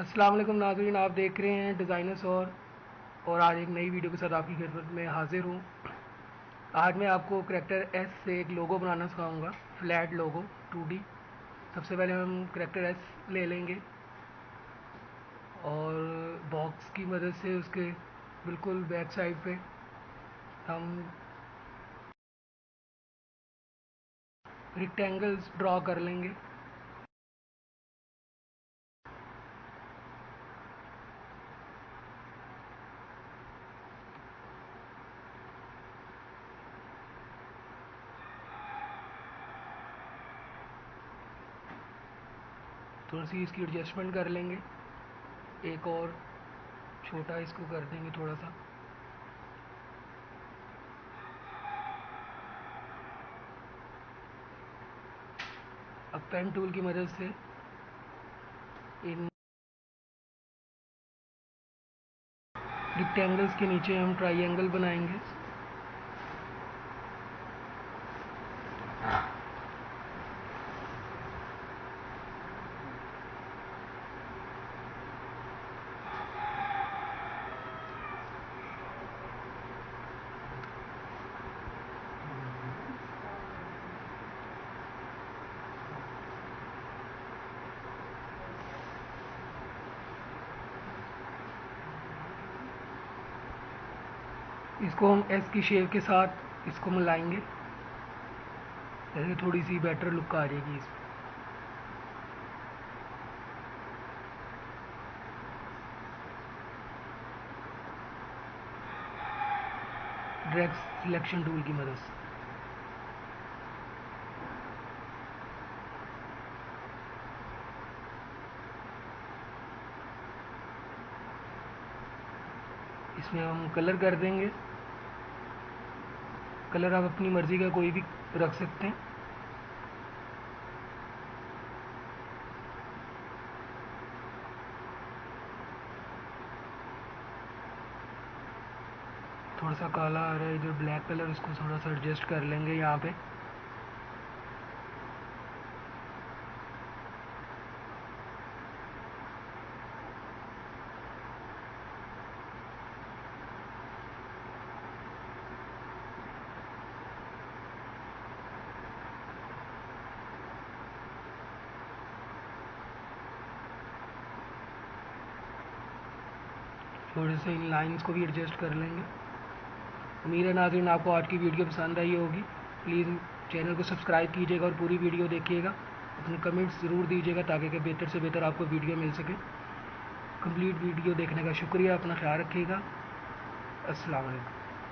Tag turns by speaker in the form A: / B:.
A: अस्सलाम वालेकुम नाज़रीन, आप देख रहे हैं डिज़ाइनर्स और आज एक नई वीडियो के साथ आपकी खिदमत में हाजिर हूँ। आज मैं आपको करैक्टर एस से एक लोगो बनाना सिखाऊंगा, फ्लैट लोगो 2D। सबसे पहले हम करैक्टर एस ले लेंगे और बॉक्स की मदद से उसके बिल्कुल बैक साइड पे हम रेक्टेंगल्स ड्रॉ कर लेंगे। थोड़ी सी इसकी एडजस्टमेंट कर लेंगे, एक और छोटा इसको कर देंगे थोड़ा सा। अब पेन टूल की मदद से इन रेक्टेंगल्स के नीचे हम ट्राइंगल बनाएंगे। इसको हम एस की शेप के साथ इसको मिलाएंगे, जैसे थोड़ी सी बेटर लुक आ जाएगी इसमें। ड्रैग सिलेक्शन टूल की मदद से इसमें हम कलर कर देंगे। कलर आप अपनी मर्ज़ी का कोई भी रख सकते हैं। थोड़ा सा काला आ रहा है इधर, ब्लैक कलर, उसको थोड़ा सा एडजस्ट कर लेंगे यहाँ पे। थोड़े से इन लाइंस को भी एडजस्ट कर लेंगे। उम्मीद है नाज़रीन आपको आज की वीडियो पसंद आई होगी। प्लीज़ चैनल को सब्सक्राइब कीजिएगा और पूरी वीडियो देखिएगा। अपने कमेंट्स ज़रूर दीजिएगा ताकि कि बेहतर से बेहतर आपको वीडियो मिल सके। कंप्लीट वीडियो देखने का शुक्रिया। अपना ख्याल रखिएगा। अस्सलाम वालेकुम।